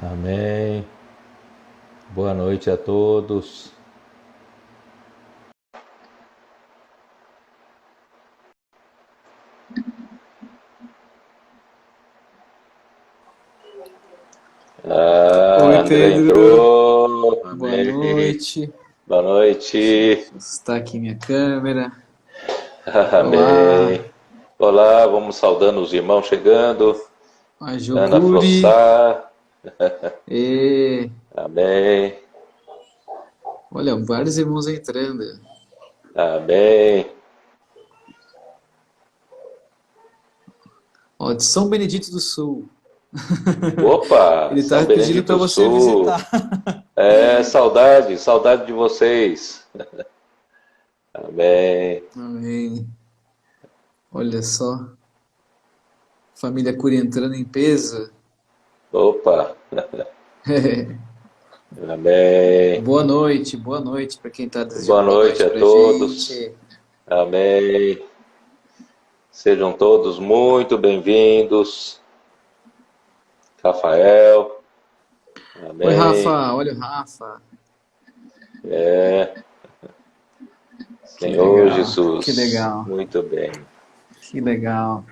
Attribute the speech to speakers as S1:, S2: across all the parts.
S1: Amém. Boa noite a todos.
S2: Oi,
S1: André
S2: Pedro.
S1: entrou.
S2: Boa
S1: Amém.
S2: noite.
S1: Boa noite.
S2: Está aqui minha câmera.
S1: Amém.
S2: Olá,
S1: Olá, vamos saudando os irmãos chegando.
S2: a
S1: Ana
S2: Joguri.
S1: Frossá.
S2: E
S1: Amém.
S2: olha, vários irmãos entrando.
S1: Amém.
S2: Ó, de São Benedito do Sul.
S1: Opa,
S2: Ele
S1: São
S2: está pedindo
S1: Benedito
S2: para
S1: do
S2: você
S1: Sul.
S2: visitar.
S1: Saudade de vocês. Amém.
S2: Amém. Olha só, família Curi entrando em peso.
S1: Opa. Amém.
S2: Boa noite para quem está
S1: Boa
S2: desejando boa
S1: noite
S2: noite
S1: a
S2: para
S1: todos.
S2: gente.
S1: Amém. Sejam todos muito bem-vindos. Rafael.
S2: Oi,
S1: Amém.
S2: Rafa. Olha o Rafa. Que
S1: Senhor
S2: legal, que
S1: Jesus.
S2: legal,
S1: Muito bem.
S2: que legal.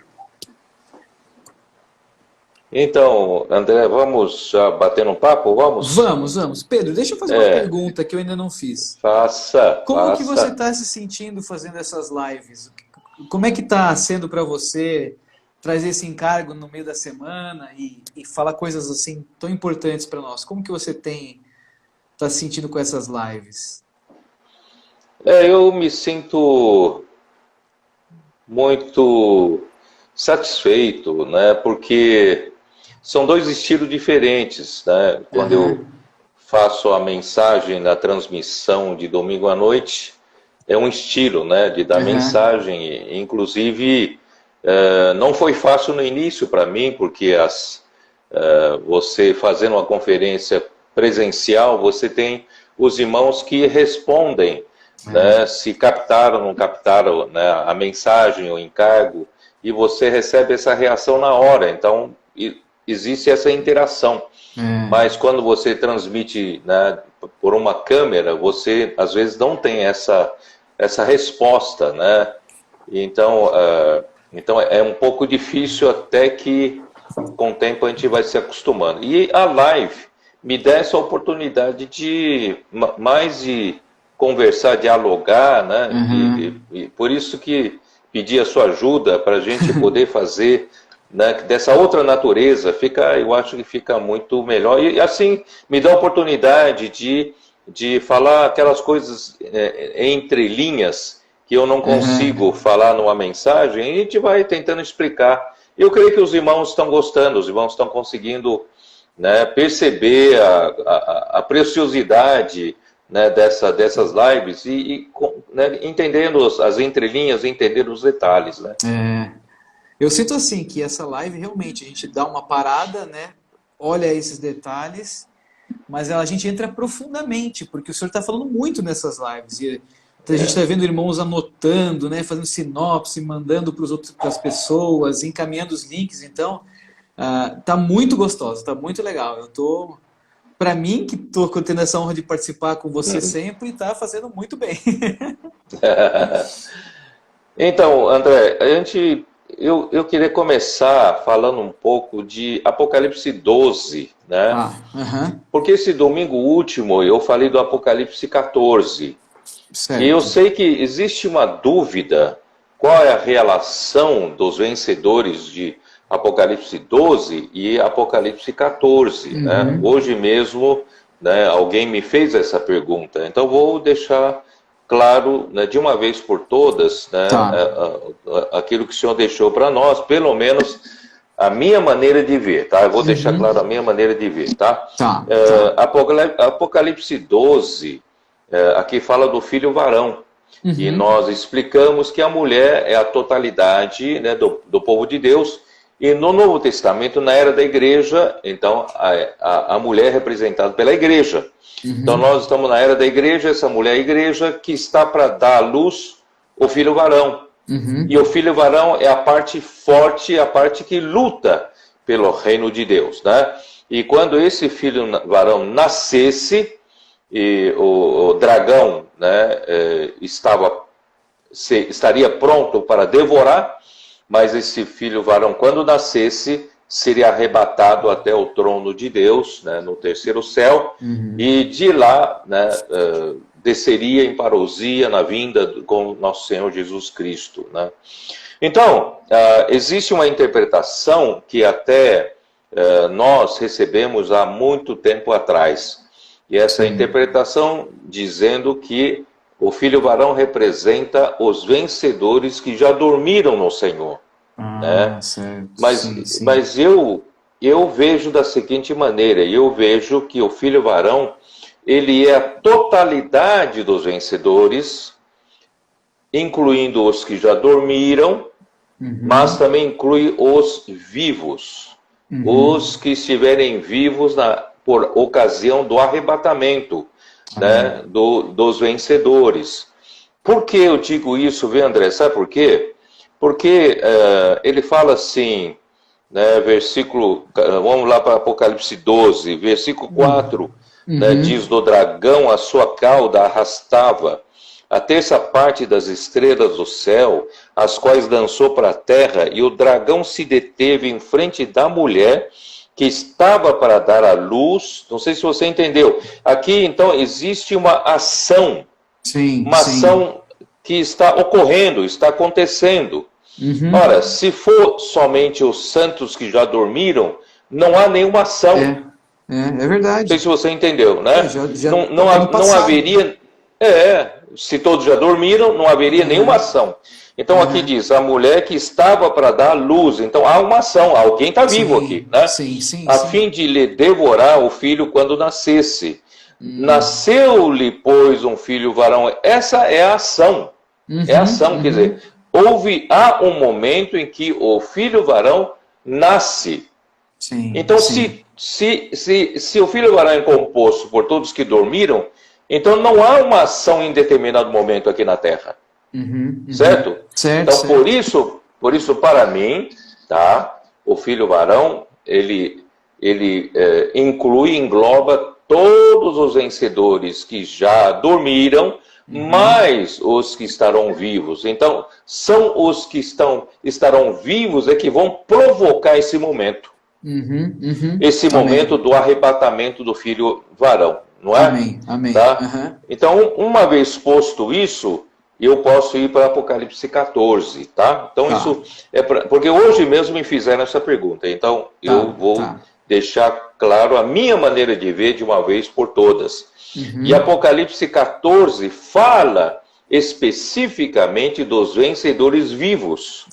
S1: Então, André, vamos já batendo um papo? Vamos?
S2: Vamos. Pedro, deixa eu fazer uma pergunta que eu ainda não fiz.
S1: Faça,
S2: Como que você
S1: faça.
S2: está se sentindo fazendo essas lives? Como é que está sendo para você trazer esse encargo no meio da semana e falar coisas assim tão importantes para nós? Como que você está se sentindo com essas lives?
S1: Eu me sinto muito satisfeito, né? Porque são dois estilos diferentes, né? Quando eu
S2: Aham,
S1: faço a mensagem na transmissão de domingo à noite, é um estilo, né, de dar
S2: aham,
S1: mensagem. Inclusive, não foi fácil no início para mim, porque você fazendo uma conferência presencial, você tem os irmãos que respondem, né,
S2: é,
S1: se captaram ou não captaram, né, a mensagem, o encargo, e você recebe essa reação na hora. Então, existe essa interação.
S2: é,
S1: Mas quando você transmite, né, por uma câmera, você às vezes não tem essa resposta, né? Então é um pouco difícil até que com o tempo a gente vai se acostumando. E a live me dá essa oportunidade de mais de conversar, dialogar, né?
S2: aham.
S1: E por isso que pedi a sua ajuda para a gente poder fazer, né, dessa outra natureza, eu acho que fica muito melhor. E assim me dá a oportunidade de falar aquelas coisas entre linhas que eu não consigo
S2: Aham.
S1: falar numa mensagem, e a gente vai tentando explicar. Eu creio que os irmãos estão gostando, os irmãos estão conseguindo, né, perceber a preciosidade, né, dessas lives né, entendendo as entrelinhas, entendendo os detalhes. Né?
S2: É. Eu sinto assim que essa live realmente a gente dá uma parada, né? Olha esses detalhes, mas a gente entra profundamente, porque o senhor está falando muito nessas lives. E a gente está vendo irmãos anotando, né? Fazendo sinopse, mandando para as pessoas, encaminhando os links. Então, tá muito gostoso, tá muito legal. Eu tô, para mim que tô tendo essa honra de participar com você sempre, tá fazendo muito bem.
S1: Então, André, eu queria começar falando um pouco de Apocalipse 12, né?
S2: Aham,
S1: Porque esse domingo último eu falei do Apocalipse 14. E eu
S2: certo.
S1: sei que existe uma dúvida qual é a relação dos vencedores de Apocalipse 12 e Apocalipse 14, né?
S2: Uhum,
S1: Hoje mesmo, né, alguém me fez essa pergunta, então vou deixar claro, né, de uma vez por todas, né,
S2: tá.
S1: aquilo que o Senhor deixou para nós, pelo menos a minha maneira de ver, tá? Eu vou deixar
S2: Uhum,
S1: claro a minha maneira de ver, tá?
S2: tá.
S1: Apocalipse 12, aqui fala do filho varão. E
S2: Uhum,
S1: nós explicamos que a mulher é a totalidade, né, do povo de Deus. E no Novo Testamento, na era da igreja, então a mulher é representada pela igreja. Então
S2: uhum,
S1: nós estamos na era da igreja, essa mulher é a igreja que está para dar à luz o filho varão. E
S2: uhum,
S1: o filho varão é a parte forte, a parte que luta pelo reino de Deus, né? E quando esse filho varão nascesse, e o dragão, né, estaria pronto para devorar, mas esse filho varão, quando nascesse, seria arrebatado até o trono de Deus, né, no terceiro céu, e de lá, né, desceria em parousia na vinda com nosso Senhor Jesus Cristo, né? Então, existe uma interpretação que até nós recebemos há muito tempo atrás, e essa interpretação dizendo que o filho varão representa os vencedores que já dormiram no Senhor, né?
S2: Certo.
S1: Mas eu vejo da seguinte maneira, eu vejo que o filho varão, ele é a totalidade dos vencedores, incluindo os que já dormiram, mas também inclui os vivos, os que estiverem vivos por ocasião do arrebatamento, né, dos vencedores. Por que eu digo isso, vê, André? Sabe por quê? Porque ele fala assim, né, vamos lá para Apocalipse 12, versículo 4, né, diz: do dragão a sua cauda arrastava a terça parte das estrelas do céu, as quais lançou para a terra, e o dragão se deteve em frente da mulher que estava para dar à luz. Não sei se você entendeu. Aqui, então, existe uma ação, ação que está ocorrendo, está acontecendo. Ora, se for somente os santos que já dormiram, não há nenhuma ação.
S2: É verdade.
S1: Não sei se você entendeu, né? Não haveria... se todos já dormiram, não haveria nenhuma ação. Então aqui diz, a mulher que estava para dar luz. Então há uma ação, alguém está vivo aqui, né? A fim de lhe devorar o filho quando nascesse. Nasceu-lhe, pois, um filho varão. Essa é a ação. É a ação, quer dizer, há um momento em que o filho varão nasce. Então se o filho varão é composto por todos que dormiram, então não há uma ação em determinado momento aqui na Terra. Certo? Então, por isso, para mim, tá, o filho varão, ele engloba todos os vencedores que já dormiram, mais os que estarão vivos. Então, são os que estarão vivos que vão provocar esse momento. Esse momento do arrebatamento do filho varão. Não é?
S2: Amém.
S1: Tá? Então, uma vez posto isso, eu posso ir para Apocalipse 14, tá? Então, isso é porque hoje mesmo me fizeram essa pergunta, então eu vou deixar claro a minha maneira de ver de uma vez por todas. E Apocalipse 14 fala especificamente dos vencedores vivos.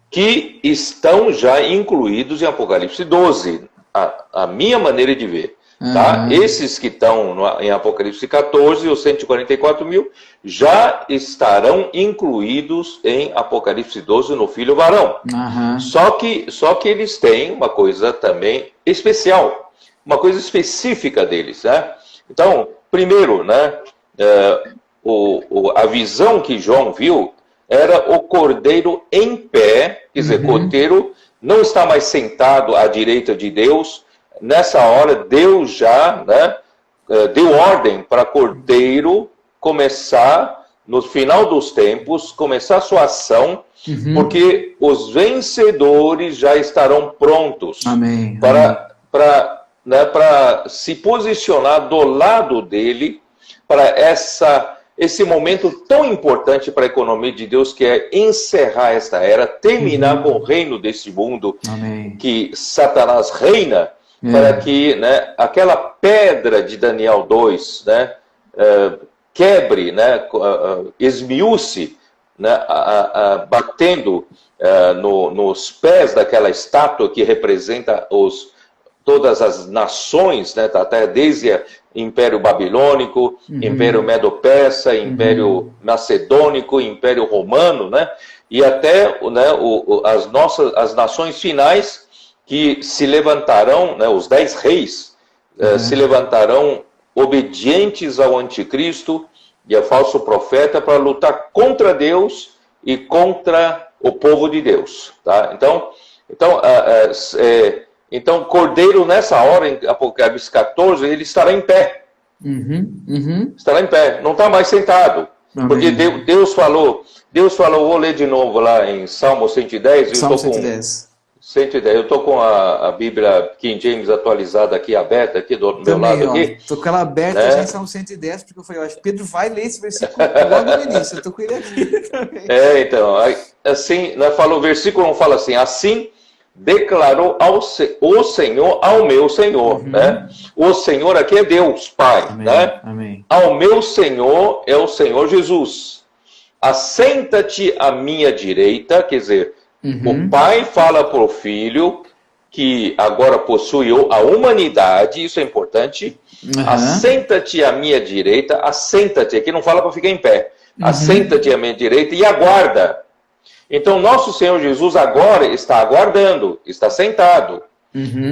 S1: Que estão já incluídos em Apocalipse 12, a minha maneira de ver. Tá? Esses que estão em Apocalipse 14, os 144 mil, já estarão incluídos em Apocalipse 12 no filho varão. Só que eles têm uma coisa também especial, uma coisa específica deles, né? Então, primeiro, né, a visão que João viu era o cordeiro em pé, quer dizer, o cordeiro não está mais sentado à direita de Deus. Nessa hora, Deus já, né, deu ordem para cordeiro começar, no final dos tempos, começar a sua ação, porque os vencedores já estarão prontos para se posicionar do lado dele, para esse momento tão importante para a economia de Deus, que é encerrar esta era, terminar com o reino desse mundo, que Satanás reina, para que, né, aquela pedra de Daniel 2, né, quebre, né, esmiúce, né, batendo nos pés daquela estátua que representa todas as nações, né, até desde o Império Babilônico, Império Medo-Persa, Império Macedônico, Império Romano, né, e até, né, as nações finais, que se levantarão, né, os 10 reis, se levantarão obedientes ao anticristo e ao falso profeta para lutar contra Deus e contra o povo de Deus. Tá? Então, Então, então, Cordeiro, nessa hora, em Apocalipse 14, ele estará em pé. Estará em pé, não está mais sentado. Amém. Porque Deus falou, vou ler de novo lá em Salmo 110.
S2: Salmo 110.
S1: 110. Eu estou com a Bíblia King James atualizada aqui, aberta, aqui do meu lado.
S2: Estou com ela aberta já em Salmo 110, porque eu falei, eu acho que Pedro vai ler esse versículo logo no início. Eu estou com ele aqui também.
S1: Então, assim, o versículo 1 fala assim, assim declarou o Senhor ao meu Senhor, né? O Senhor aqui é Deus, Pai,
S2: amém,
S1: né?
S2: Amém.
S1: Ao meu Senhor é o Senhor Jesus. Assenta-te à minha direita, quer dizer, o Pai fala para o Filho, que agora possui a humanidade, isso é importante. Assenta-te à minha direita, assenta-te, aqui não fala para ficar em pé. Assenta-te à minha direita e aguarda. Então, nosso Senhor Jesus agora está aguardando, está sentado.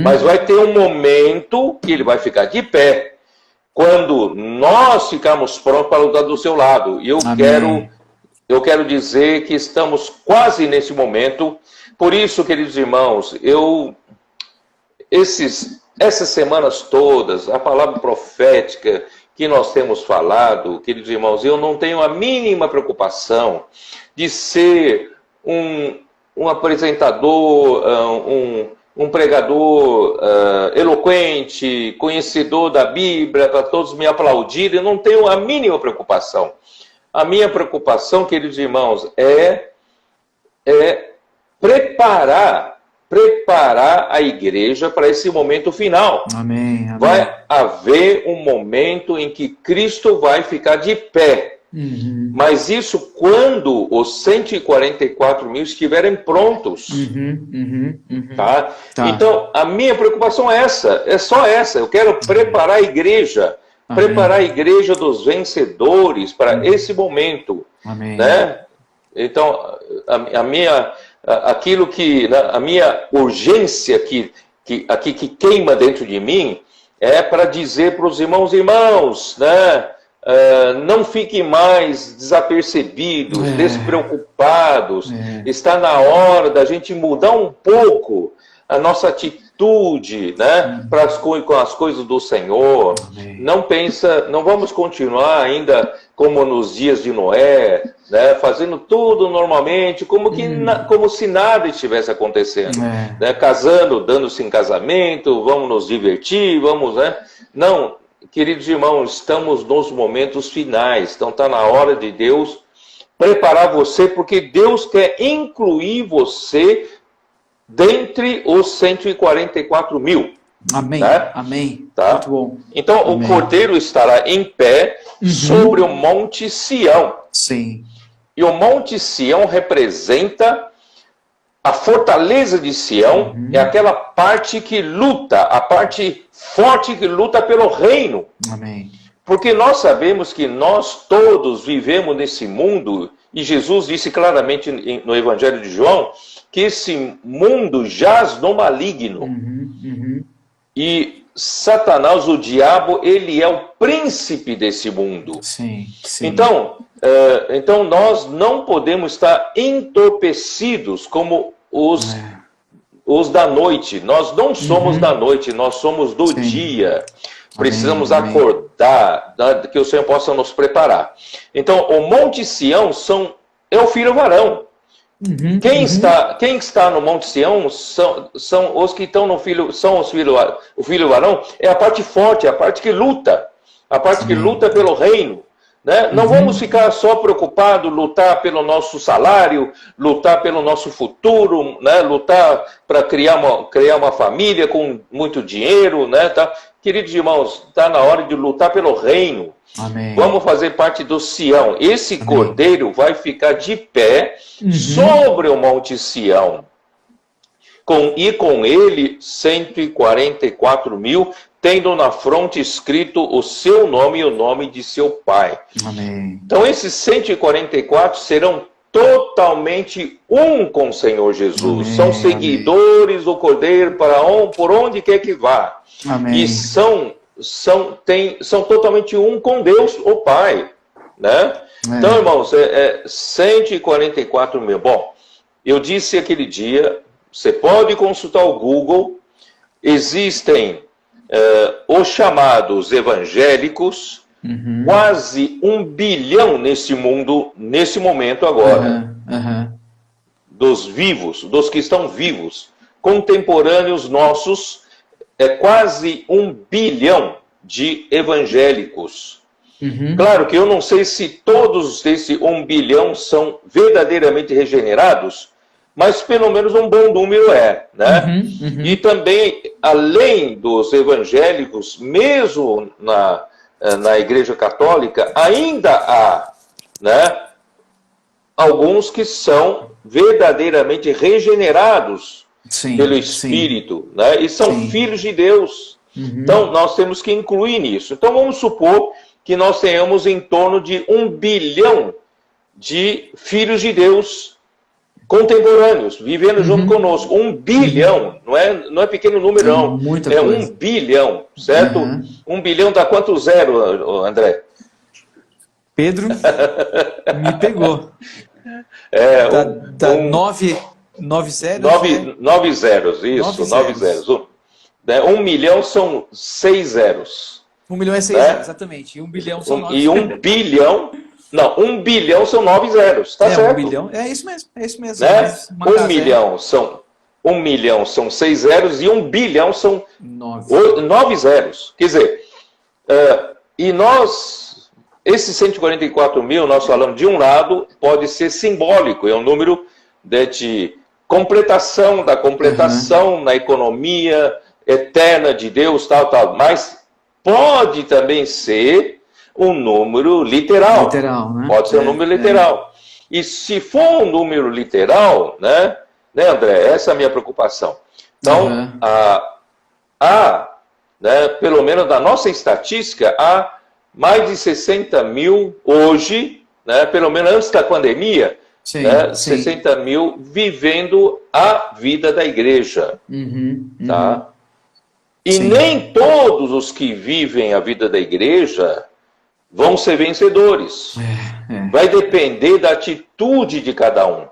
S1: Mas vai ter um momento que ele vai ficar de pé, quando nós ficarmos prontos para lutar do seu lado. E eu quero dizer que estamos quase nesse momento. Por isso, queridos irmãos, essas semanas todas, a palavra profética que nós temos falado, queridos irmãos, eu não tenho a mínima preocupação de ser um apresentador, um pregador eloquente, conhecedor da Bíblia, para todos me aplaudirem. Eu não tenho a mínima preocupação. A minha preocupação, queridos irmãos, é preparar a igreja para esse momento final.
S2: Amém.
S1: Vai haver um momento em que Cristo vai ficar de pé. Mas isso quando os 144 mil estiverem prontos. Tá? Então, a minha preocupação é só essa. Eu quero preparar a igreja. Preparar a igreja dos vencedores para esse momento.
S2: Amém.
S1: Né? Então, a minha urgência que queima dentro de mim é para dizer para os irmãos, né? Não fiquem mais desapercebidos, despreocupados. Está na hora da gente mudar um pouco a nossa atitude, né, com as coisas do Senhor. Não vamos continuar ainda como nos dias de Noé, né, fazendo tudo normalmente, como se nada estivesse acontecendo, né, casando, dando-se em casamento, vamos nos divertir, né? Não, queridos irmãos, estamos nos momentos finais, então está na hora de Deus preparar você, porque Deus quer incluir você dentre os 144 mil.
S2: Amém.
S1: Né?
S2: Amém.
S1: Tá?
S2: Muito bom.
S1: Então, o Cordeiro estará em pé sobre o Monte Sião.
S2: Sim.
S1: E o Monte Sião representa a fortaleza de Sião, é aquela parte que luta, a parte forte que luta pelo reino.
S2: Amém.
S1: Porque nós sabemos que nós todos vivemos nesse mundo, e Jesus disse claramente no Evangelho de João, que esse mundo jaz no maligno. E Satanás, o diabo, ele é o príncipe desse mundo.
S2: Sim.
S1: Então nós não podemos estar entorpecidos como os da noite. Nós não somos da noite, nós somos do dia. Precisamos acordar, que o Senhor possa nos preparar. Então, o Monte Sião é o filho varão. Quem está no Monte Sião são os que estão no filho, o filho varão é a parte forte, a parte que luta, que luta pelo reino. Né? Não vamos ficar só preocupados, lutar pelo nosso salário, lutar pelo nosso futuro, né? Lutar para criar uma família com muito dinheiro. Né? Tá? Queridos irmãos, está na hora de lutar pelo reino.
S2: Amém.
S1: Vamos fazer parte do Sião. Esse Cordeiro vai ficar de pé sobre o Monte Sião. E com ele 144 mil, tendo na fronte escrito o seu nome e o nome de seu pai.
S2: Amém.
S1: Então esses 144 serão totalmente um com o Senhor Jesus. Amém. São seguidores do Cordeiro por onde quer que vá.
S2: Amém.
S1: E são totalmente um com Deus, o Pai. Né? Então, irmãos, 144 mil. Bom, eu disse aquele dia, você pode consultar o Google, existem os chamados evangélicos, quase 1 bilhão nesse mundo, nesse momento agora, dos vivos, dos que estão vivos, contemporâneos nossos, é quase 1 bilhão de evangélicos. Claro que eu não sei se todos esse 1 bilhão são verdadeiramente regenerados, mas pelo menos um bom número né? E também, além dos evangélicos, mesmo na Igreja Católica, ainda há, né, alguns que são verdadeiramente regenerados pelo Espírito, né? E são filhos de Deus. Então, nós temos que incluir nisso. Então, vamos supor que nós tenhamos em torno de 1 bilhão de filhos de Deus contemporâneos, vivendo junto conosco. 1 bilhão, não é pequeno número, não.
S2: Muita
S1: é
S2: coisa.
S1: 1 bilhão, certo? 1 bilhão dá quanto zero, André?
S2: Pedro me pegou. Dá 9 zeros?
S1: 9 zeros, isso, 9 zeros. 1 milhão são 6 zeros.
S2: 1 milhão é 6 zeros, exatamente. E 1 bilhão são 9 zeros.
S1: E 1 bilhão... Não, 1 bilhão são 9 zeros, tá certo?
S2: 1 bilhão, é isso mesmo.
S1: Né? 1 milhão são 6 zeros e 1 bilhão são 9 zeros. Quer dizer, e nós, esses 144 mil, nós falamos de um lado, pode ser simbólico, é um número de completação, da completação na economia eterna de Deus, tal, mas pode também ser um número literal.
S2: Né?
S1: Pode ser um número literal. E se for um número literal, né, André, essa é a minha preocupação. Então, né, pelo menos na nossa estatística, há mais de 60 mil hoje, né, pelo menos antes da pandemia, 60 mil vivendo a vida da igreja. Tá? E nem todos os que vivem a vida da igreja vão ser vencedores. Vai depender da atitude de cada um.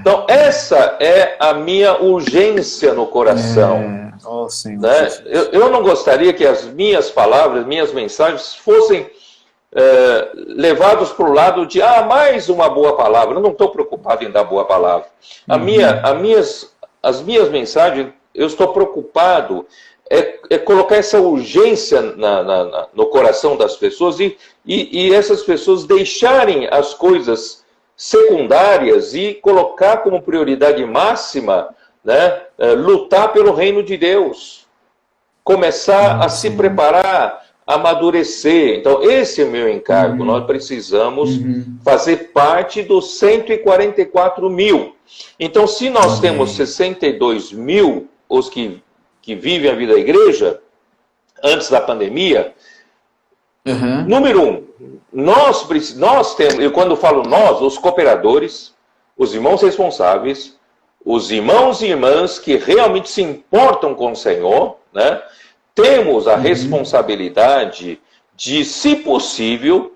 S1: Então, essa é a minha urgência no coração. Né? Eu não gostaria que as minhas palavras, minhas mensagens fossem levadas para o lado de mais uma boa palavra. Eu não estou preocupado em dar boa palavra. As minhas mensagens, eu estou preocupado é colocar essa urgência no coração das pessoas e essas pessoas deixarem as coisas secundárias e colocar como prioridade máxima, né, lutar pelo reino de Deus. Começar a se preparar, amadurecer. Então, esse é o meu encargo. Nós precisamos fazer parte dos 144 mil. Então, se nós temos 62 mil, os que vivem a vida da igreja, antes da pandemia, número 1, nós temos, eu quando falo nós, os cooperadores, os irmãos responsáveis, os irmãos e irmãs que realmente se importam com o Senhor, né, temos a responsabilidade de, se possível,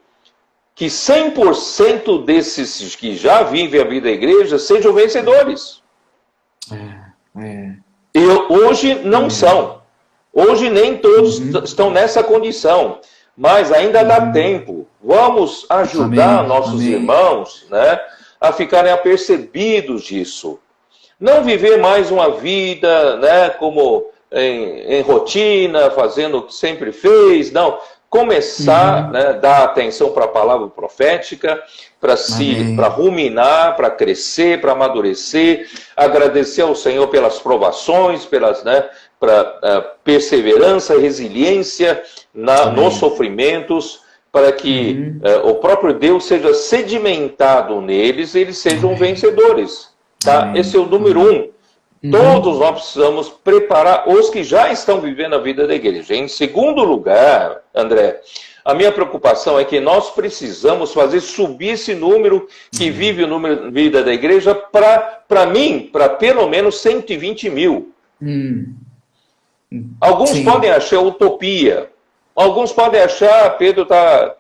S1: que 100% desses que já vivem a vida da igreja sejam vencedores. E hoje não são. Hoje nem todos estão nessa condição. Mas ainda dá tempo. Vamos ajudar nossos irmãos, né, a ficarem apercebidos disso. Não viver mais uma vida, né, como em rotina, fazendo o que sempre fez. Não. Começar, né, dar atenção para a palavra profética, para ruminar, para crescer, para amadurecer, agradecer ao Senhor pelas provações, para perseverança, resiliência nos sofrimentos, para que o próprio Deus seja sedimentado neles e eles sejam vencedores. Tá? Esse é o número 1. Todos nós precisamos preparar os que já estão vivendo a vida da igreja. Em segundo lugar, André, a minha preocupação é que nós precisamos fazer subir esse número que vive o número de vida da igreja para mim, para pelo menos 120 mil. Alguns podem achar utopia. Alguns podem achar, Pedro tá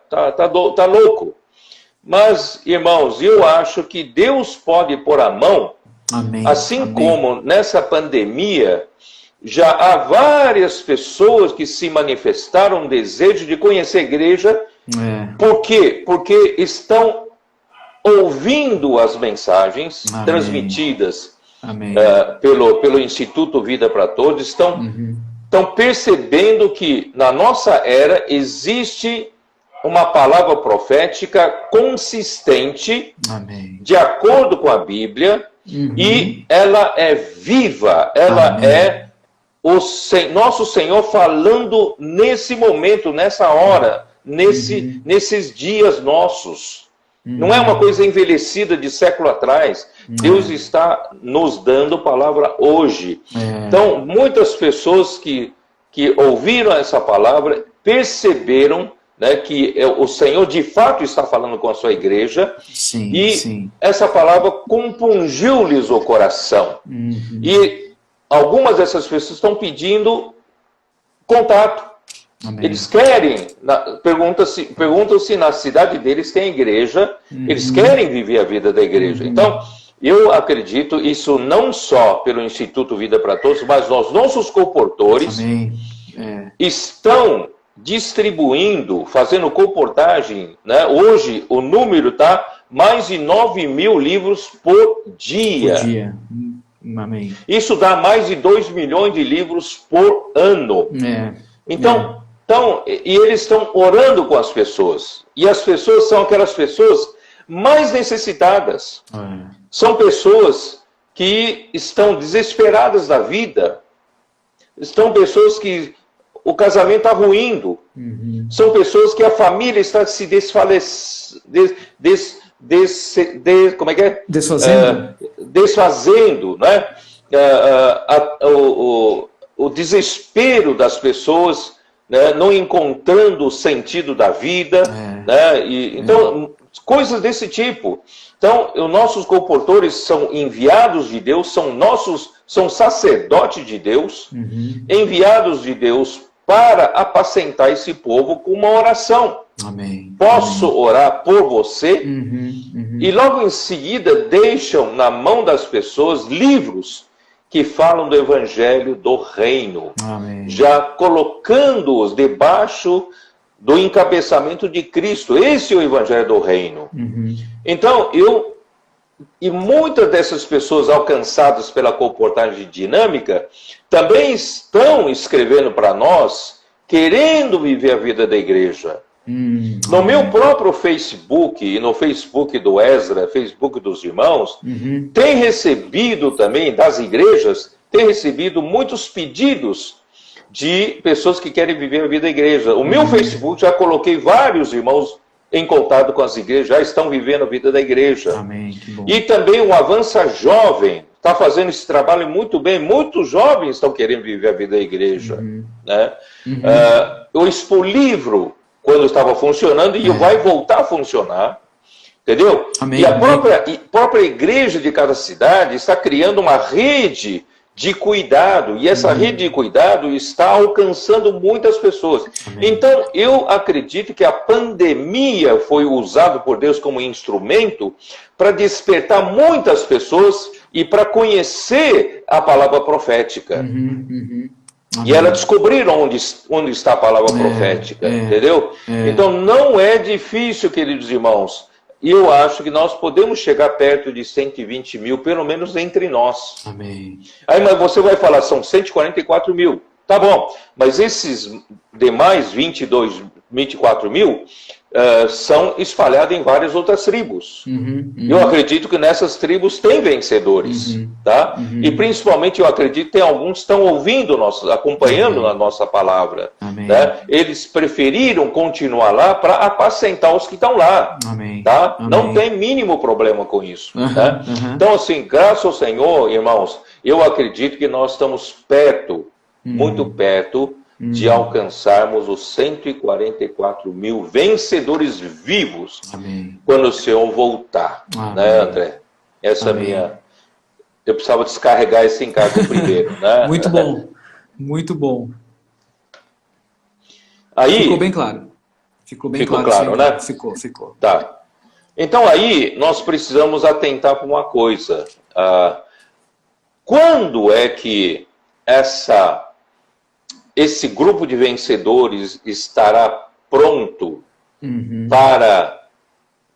S1: louco. Mas, irmãos, eu acho que Deus pode pôr a mão
S2: Amém.
S1: Assim
S2: Amém.
S1: como nessa pandemia, já há várias pessoas que se manifestaram um desejo de conhecer a igreja. Por quê? Porque estão ouvindo as mensagens
S2: Amém.
S1: transmitidas
S2: Amém.
S1: Pelo Instituto Vida para Todos, estão percebendo que na nossa era existe uma palavra profética consistente,
S2: Amém.
S1: de acordo com a Bíblia, e ela é viva, ela
S2: Amém.
S1: é nosso Senhor falando nesse momento, nessa hora, nesses dias nossos. Não é uma coisa envelhecida de século atrás. Deus está nos dando palavra hoje. Então, muitas pessoas que ouviram essa palavra perceberam, né, que o Senhor de fato está falando com a sua igreja.
S2: Sim,
S1: e
S2: sim.
S1: essa palavra compungiu-lhes o coração. E algumas dessas pessoas estão pedindo contato.
S2: Amém.
S1: Eles querem, perguntam-se na cidade deles tem igreja, eles querem viver a vida da igreja. Então, eu acredito, isso não só pelo Instituto Vida para Todos, mas os nossos comportores estão distribuindo, fazendo comportagem, né? Hoje o número está mais de 9.000 livros por dia.
S2: Por dia. Amém.
S1: Isso dá mais de 2 milhões de livros por ano. Então, e eles estão orando com as pessoas. E as pessoas são aquelas pessoas mais necessitadas. São pessoas que estão desesperadas da vida. São pessoas que o casamento está ruindo. São pessoas que a família está se como é que é? Desfazendo, né? O desespero das pessoas, né? Não encontrando o sentido da vida, né? Então, coisas desse tipo. Então, os nossos comportores são enviados de Deus, são sacerdotes de Deus, enviados de Deus para apacentar esse povo com uma oração.
S2: Amém.
S1: Posso orar por você? E logo em seguida deixam na mão das pessoas livros que falam do evangelho do reino. Amém. Já colocando-os debaixo do encabeçamento de Cristo. Esse é o evangelho do reino. Então, e muitas dessas pessoas alcançadas pela comportagem dinâmica também estão escrevendo para nós, querendo viver a vida da igreja. No meu próprio Facebook e no Facebook do Ezra, Facebook dos irmãos, tem recebido também, das igrejas, tem recebido muitos pedidos de pessoas que querem viver a vida da igreja. O meu Facebook, já coloquei vários irmãos em contato com as igrejas, já estão vivendo a vida da igreja.
S2: Amém, que bom.
S1: E também o Avança Jovem está fazendo esse trabalho muito bem. Muitos jovens estão querendo viver a vida da igreja. Né? O Expo Livro, quando estava funcionando, e vai voltar a funcionar. Entendeu?
S2: Amém,
S1: e a própria igreja de cada cidade está criando uma rede de cuidado, e essa rede de cuidado está alcançando muitas pessoas. Amém. Então, eu acredito que a pandemia foi usada por Deus como instrumento para despertar muitas pessoas e para conhecer a palavra profética. E elas descobriram onde está a palavra profética, entendeu? Então, não é difícil, queridos irmãos. E eu acho que nós podemos chegar perto de 120 mil, pelo menos entre nós.
S2: Amém.
S1: Aí, mas você vai falar, são 144 mil. Tá bom, mas esses demais 24 mil são espalhados em várias outras tribos. Eu acredito que nessas tribos tem vencedores. Tá? E principalmente eu acredito que tem alguns que estão ouvindo, acompanhando a nossa palavra. Né? Eles preferiram continuar lá para apacentar os que estão lá. Tá? Não tem mínimo problema com isso. Né? Então, assim, graças ao Senhor, irmãos, eu acredito que nós estamos perto, muito perto, de alcançarmos os 144 mil vencedores vivos quando o Senhor voltar. Né, André? Essa é a minha... Eu precisava descarregar esse encargo primeiro. Né?
S2: Muito bom. Muito bom.
S1: Aí,
S2: ficou bem claro. Ficou bem claro,
S1: claro, né?
S2: Ficou.
S1: Tá. Então aí nós precisamos atentar para uma coisa. quando é que esse grupo de vencedores estará pronto para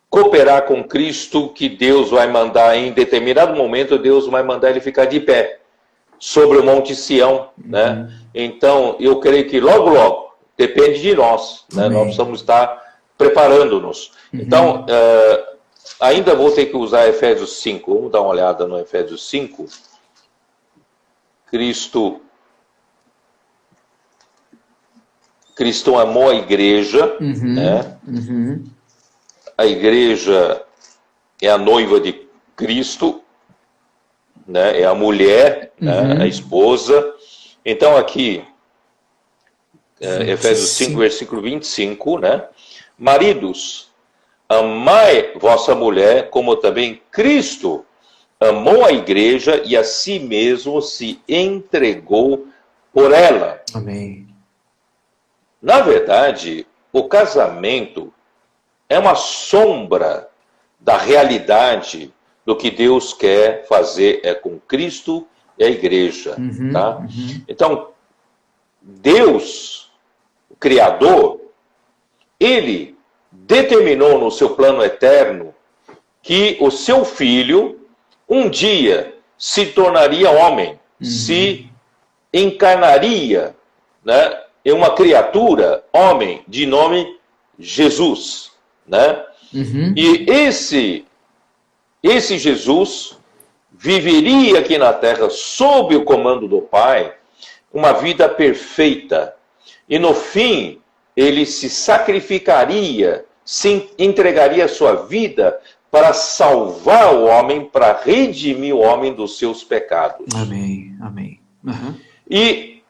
S1: cooperar com Cristo, que Deus vai mandar, em determinado momento, Deus vai mandar ele ficar de pé sobre o Monte Sião, né? Então, eu creio que logo, logo, depende de nós, né? Nós precisamos estar preparando-nos. Então, ainda vou ter que usar Efésios 5, vamos dar uma olhada no Efésios 5. Cristo amou a igreja, né? A igreja é a noiva de Cristo, né? É a mulher, né? A esposa. Então aqui, Efésios 5, versículo 25, né? Maridos, amai vossa mulher, como também Cristo amou a igreja e a si mesmo se entregou por ela.
S2: Amém.
S1: Na verdade, o casamento é uma sombra da realidade do que Deus quer fazer com Cristo e a igreja. Tá? Então, Deus, o Criador, ele determinou no seu plano eterno que o seu filho um dia se tornaria homem, se encarnaria, né, em uma criatura, homem, de nome Jesus, né? E esse Jesus viveria aqui na terra sob o comando do Pai, uma vida perfeita. E no fim, ele se sacrificaria, se entregaria a sua vida para salvar o homem, para redimir o homem dos seus pecados.
S2: Amém, amém.
S1: E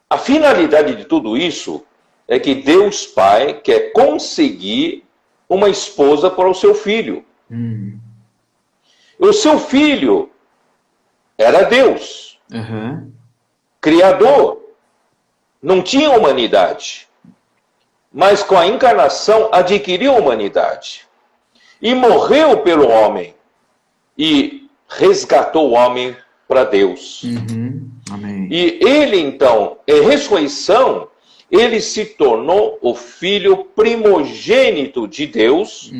S1: a finalidade de tudo isso é que Deus Pai quer conseguir uma esposa para o seu filho. O seu filho era Deus, Criador, não tinha humanidade, mas com a encarnação adquiriu humanidade e morreu pelo homem e resgatou o homem para Deus.
S2: Amém.
S1: E ele então, em ressurreição, ele se tornou o filho primogênito de Deus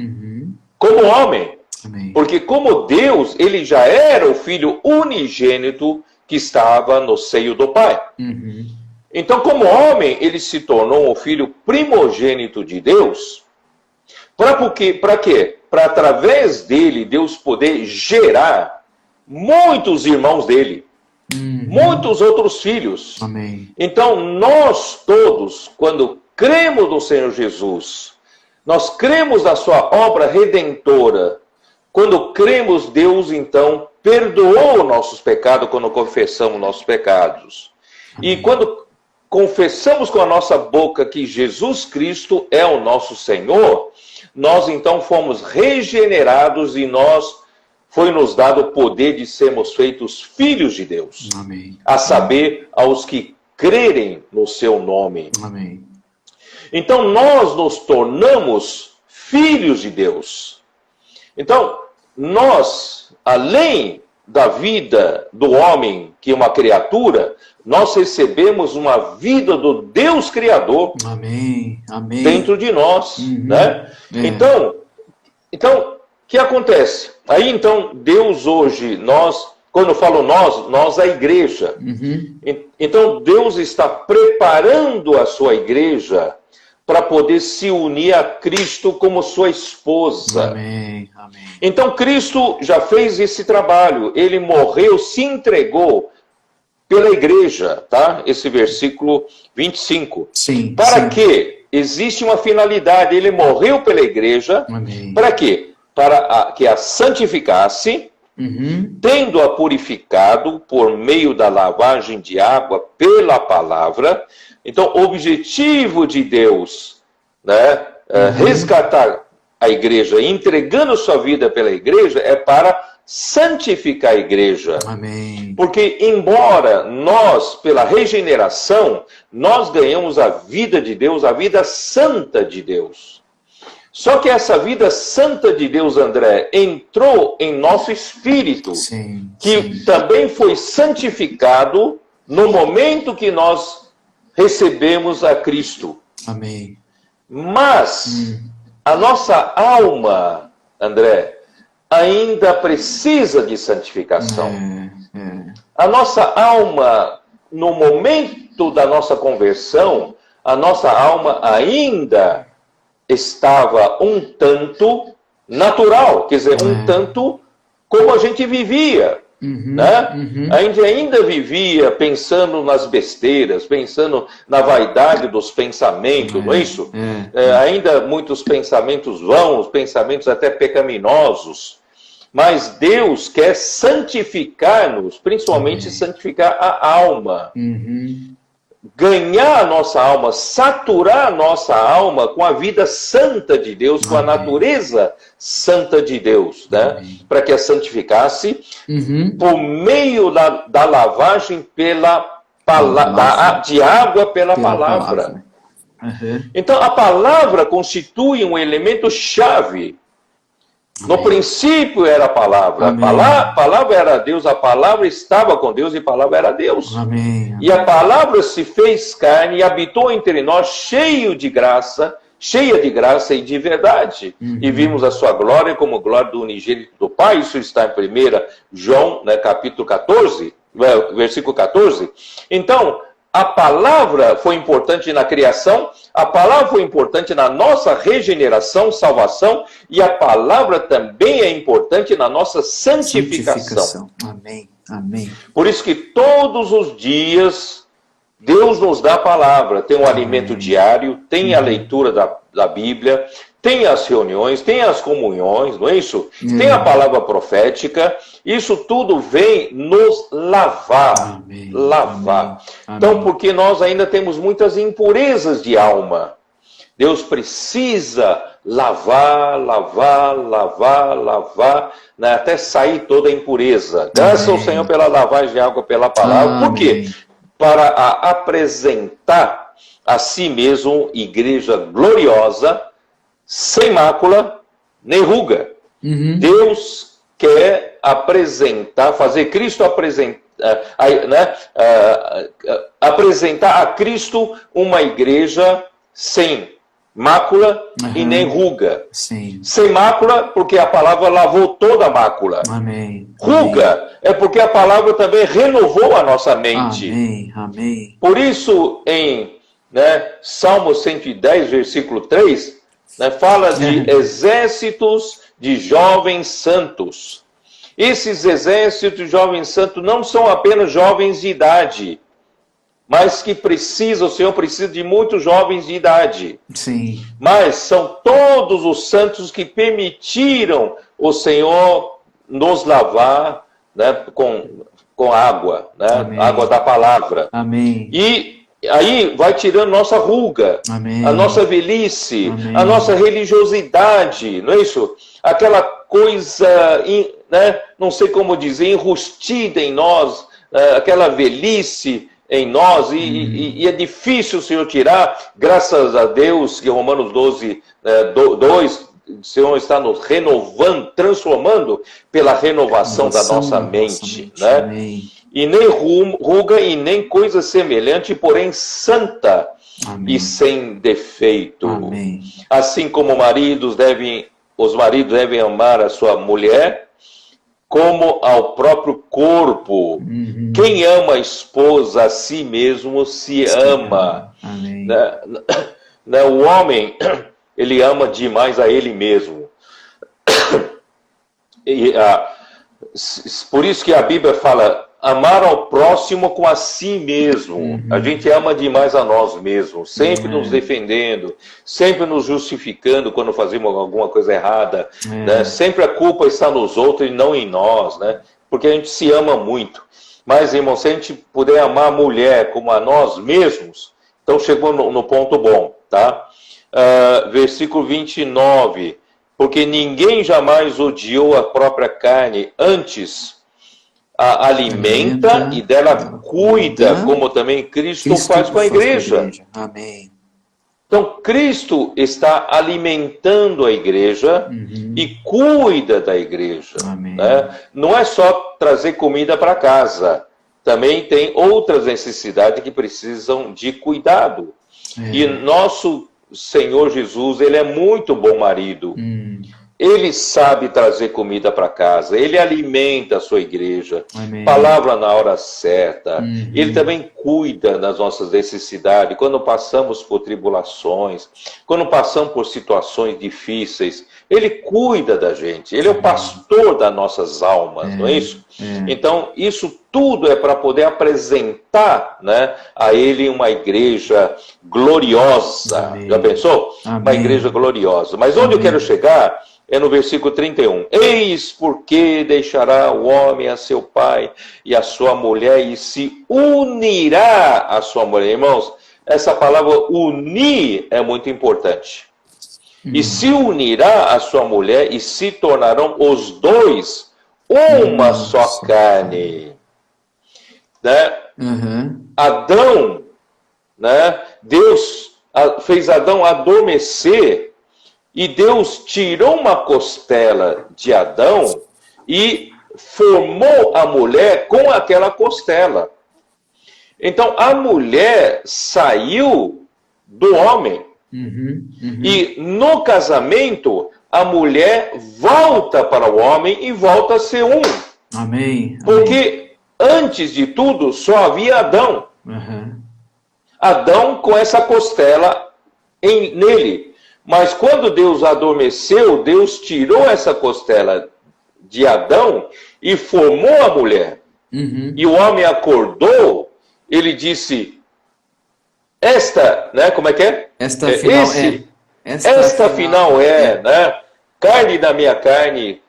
S1: como homem.
S2: Amém.
S1: Porque como Deus, ele já era o filho unigênito que estava no seio do Pai. Então, como homem, ele se tornou o filho primogênito de Deus. Para quê? Para através dele, Deus poder gerar muitos irmãos dele. Muitos outros filhos.
S2: Amém.
S1: Então, nós todos, quando cremos no Senhor Jesus, nós cremos na sua obra redentora. Quando cremos, Deus, então, perdoou nossos pecados quando confessamos nossos pecados. Amém. E quando confessamos com a nossa boca que Jesus Cristo é o nosso Senhor, nós, então, fomos regenerados e foi nos dado o poder de sermos feitos filhos de Deus.
S2: Amém.
S1: A saber, aos que crerem no seu nome.
S2: Amém.
S1: Então, nós nos tornamos filhos de Deus. Então, nós, além da vida do homem, que é uma criatura, nós recebemos uma vida do Deus Criador.
S2: Amém. Amém.
S1: Dentro de nós, né? Então, o que acontece? Aí, então, Deus hoje, quando eu falo nós a igreja. Então, Deus está preparando a sua igreja para poder se unir a Cristo como sua esposa.
S2: Amém. Amém.
S1: Então, Cristo já fez esse trabalho. Ele morreu, se entregou pela igreja, tá? Esse versículo 25.
S2: Sim.
S1: Para quê? Existe uma finalidade. Ele morreu pela igreja.
S2: Amém.
S1: Para quê? Para que a santificasse, tendo-a purificado por meio da lavagem de água pela palavra. Então, o objetivo de Deus, né, resgatar a igreja, entregando sua vida pela igreja, é para santificar a igreja.
S2: Amém.
S1: Porque, embora nós, pela regeneração, nós ganhamos a vida de Deus, a vida santa de Deus. Só que essa vida santa de Deus, André, entrou em nosso espírito,
S2: Sim,
S1: que
S2: sim.
S1: também foi santificado no momento que nós recebemos a Cristo.
S2: Amém.
S1: Mas a nossa alma, André, ainda precisa de santificação. A nossa alma, no momento da nossa conversão, a nossa alma ainda estava um tanto natural, quer dizer, um tanto como a gente vivia. Né? A gente ainda vivia pensando nas besteiras, pensando na vaidade dos pensamentos, não é isso? Ainda muitos pensamentos vãos, pensamentos até pecaminosos. Mas Deus quer santificar-nos, principalmente santificar a alma. Ganhar a nossa alma, saturar a nossa alma com a vida santa de Deus, com a natureza santa de Deus, né? Para que a santificasse por meio da lavagem de água pela palavra. Então, a palavra constitui um elemento chave. No princípio era a palavra. A palavra era Deus, a palavra estava com Deus e a palavra era Deus. E a palavra se fez carne e habitou entre nós, cheia de graça e de verdade. E vimos a sua glória como glória do unigênito do Pai. Isso está em 1 João, né, capítulo 14, versículo 14. Então, a palavra foi importante na criação, a palavra foi importante na nossa regeneração, salvação, e a palavra também é importante na nossa santificação.
S2: Amém. Amém.
S1: Por isso que todos os dias Deus nos dá a palavra. Tem um alimento diário, tem a leitura da Bíblia, tem as reuniões, tem as comunhões, não é isso? Tem a palavra profética. Isso tudo vem nos lavar. Lavar. Então, porque nós ainda temos muitas impurezas de alma. Deus precisa lavar, né, até sair toda a impureza. Graças ao Senhor pela lavagem de água pela palavra. Por quê? Para apresentar a si mesmo igreja gloriosa, sem mácula, nem ruga. Deus quer apresentar, fazer Cristo apresentar a Cristo uma igreja sem mácula e nem ruga. Sem mácula, porque a palavra lavou toda a mácula. Ruga é porque a palavra também renovou a nossa mente. Por isso, em Salmo 110, versículo 3, fala de exércitos de jovens santos. Esses exércitos de jovens santos não são apenas jovens de idade, mas que o Senhor precisa de muitos jovens de idade. Mas são todos os santos que permitiram o Senhor nos lavar, né, com água, né, água da palavra. E aí vai tirando nossa ruga, a nossa velhice, a nossa religiosidade, não é isso? Aquela coisa, né, não sei como dizer, enrustida em nós, aquela velhice em nós, e é difícil o Senhor tirar, graças a Deus, que Romanos 12, 2, o Senhor está nos renovando, transformando pela renovação da nossa mente, né? E nem ruga e nem coisa semelhante, porém santa e sem defeito. Assim como os maridos devem amar a sua mulher, como ao próprio corpo. Quem ama a esposa a si mesmo se ama. Né? O homem, ele ama demais a ele mesmo. Por isso que a Bíblia fala, amar ao próximo com a si mesmo. A gente ama demais a nós mesmos, sempre nos defendendo, sempre nos justificando quando fazemos alguma coisa errada. Né? Sempre a culpa está nos outros e não em nós, né? Porque a gente se ama muito. Mas, irmão, se a gente puder amar a mulher como a nós mesmos, então chegou no ponto bom, tá? Versículo 29. Porque ninguém jamais odiou a própria carne, antes a alimenta e dela cuida, como também Cristo faz com a igreja. Então, Cristo está alimentando a igreja e cuida da igreja. Né? Não é só trazer comida para casa. Também tem outras necessidades que precisam de cuidado. E nosso Senhor Jesus, ele é muito bom marido. Ele sabe trazer comida para casa, ele alimenta a sua igreja, palavra na hora certa, ele também cuida das nossas necessidades, quando passamos por tribulações, quando passamos por situações difíceis, ele cuida da gente, ele é o pastor das nossas almas, não é isso? Então, isso tudo é para poder apresentar, né, a ele uma igreja gloriosa. Já pensou? Uma igreja gloriosa. Mas onde eu quero chegar é no versículo 31. Eis porque deixará o homem a seu pai e a sua mulher e se unirá à sua mulher. Irmãos, essa palavra unir é muito importante. E se unirá à sua mulher e se tornarão os dois uma só carne. Né? Adão, né? Deus fez Adão adormecer e Deus tirou uma costela de Adão e formou a mulher com aquela costela. Então a mulher saiu do homem. E no casamento a mulher volta para o homem e volta a ser um. Porque antes de tudo só havia Adão. Adão com essa costela nele. Mas quando Deus adormeceu, Deus tirou essa costela de Adão e formou a mulher. E o homem acordou, ele disse, esta, né, como é que é? Esta final é, né? Carne da minha carne,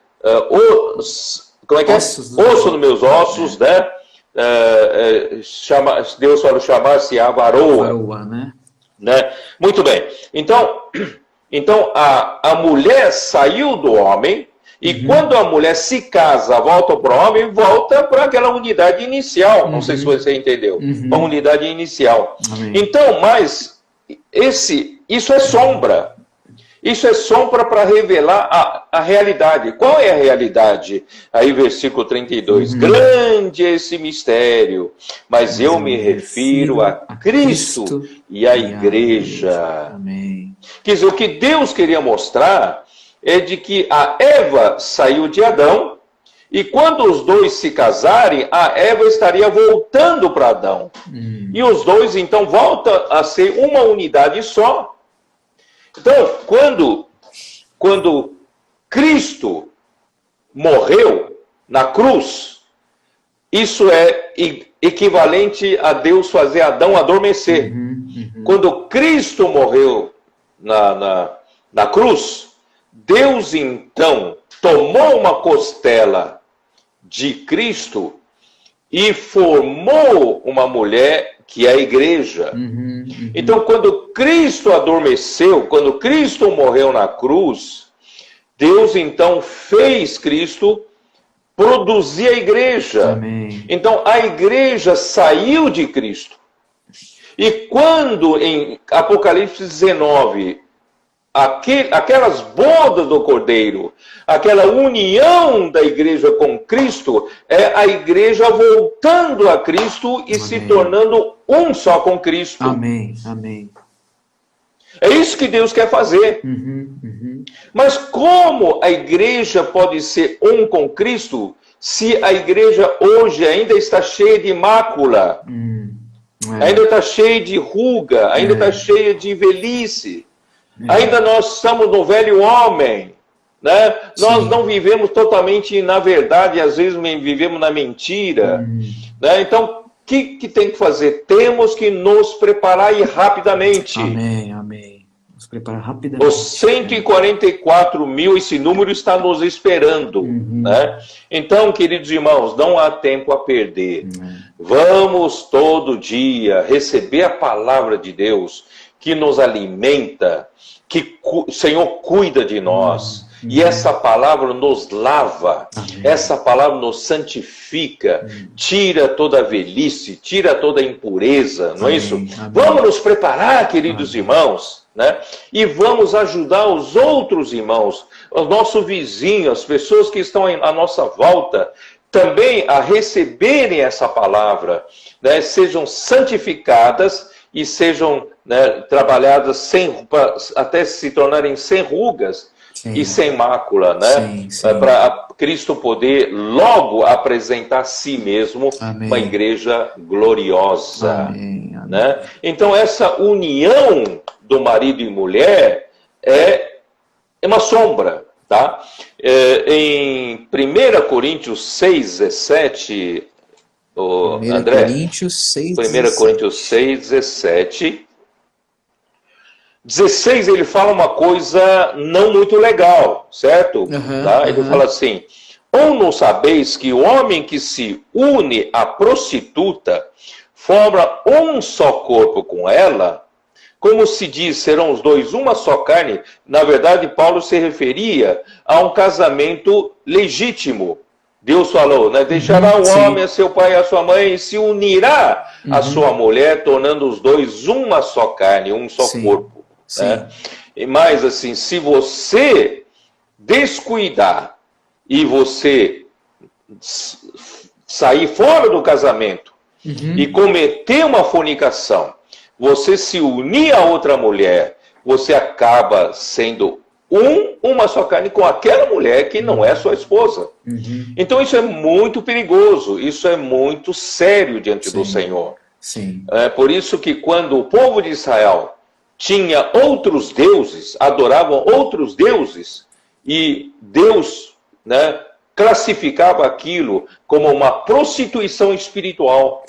S1: como é que é? Osso dos meus ossos, né? Deus falou chamar-se a varoa. Né? Muito bem. Então a mulher saiu do homem e quando a mulher se casa, volta para o homem, volta para aquela unidade inicial. Não sei se você entendeu. Uma unidade inicial. Então, mas isso é sombra. Isso é sombra para revelar a realidade. Qual é a realidade? Aí, versículo 32. Grande é esse mistério, mas eu me refiro a Cristo e à igreja. Quer dizer, o que Deus queria mostrar é de que a Eva saiu de Adão e quando os dois se casarem, a Eva estaria voltando para Adão. E os dois, então, voltam a ser uma unidade só. Então, quando Cristo morreu na cruz, isso é equivalente a Deus fazer Adão adormecer. Quando Cristo morreu na cruz, Deus então tomou uma costela de Cristo e formou uma mulher que é a igreja. Então, quando Cristo adormeceu, quando Cristo morreu na cruz, Deus então fez Cristo produzir a igreja. Então, a igreja saiu de Cristo. E quando em Apocalipse 19, aquelas bodas do Cordeiro, aquela união da igreja com Cristo, é a igreja voltando a Cristo e se tornando um só com Cristo. É isso que Deus quer fazer. Mas como a igreja pode ser um com Cristo se a igreja hoje ainda está cheia de mácula? Ainda está cheia de ruga, ainda está cheia de velhice. Ainda nós estamos no velho homem, né? Nós não vivemos totalmente na verdade, às vezes vivemos na mentira. Né? Então, o que tem que fazer? Temos que nos preparar rapidamente. Nos preparar rapidamente. Os 144 mil, esse número está nos esperando. Né? Então, queridos irmãos, não há tempo a perder. Vamos todo dia receber a palavra de Deus que nos alimenta, que o Senhor cuida de nós. E essa palavra nos lava, essa palavra nos santifica, tira toda a velhice, tira toda a impureza, não é isso? Vamos nos preparar, queridos irmãos, né? E vamos ajudar os outros irmãos, o nosso vizinho, as pessoas que estão à nossa volta, também a receberem essa palavra, né? Sejam santificadas e sejam, né, trabalhadas até se tornarem sem rugas, sim, e sem mácula, né? Para Cristo poder logo apresentar a si mesmo, amém, uma igreja gloriosa. Amém, amém. Né? Então essa união do marido e mulher é uma sombra. Tá? Em 1 Coríntios 6, 17, André, 1 Coríntios 6, 17, 16 ele fala uma coisa não muito legal, certo? Tá? Ele fala assim: ou não sabeis que o homem que se une à prostituta forma um só corpo com ela? Como se diz, serão os dois uma só carne. Na verdade, Paulo se referia a um casamento legítimo. Deus falou, né? Deixará o homem a seu pai e a sua mãe e se unirá à sua mulher, tornando os dois uma só carne, um só corpo. Né? E mais assim, se você descuidar e você sair fora do casamento e cometer uma fornicação, você se unir a outra mulher, você acaba sendo uma só carne com aquela mulher que não é sua esposa. Então isso é muito perigoso, isso é muito sério diante do Senhor. É por isso que quando o povo de Israel tinha outros deuses, adoravam outros deuses, e Deus, né, classificava aquilo como uma prostituição espiritual.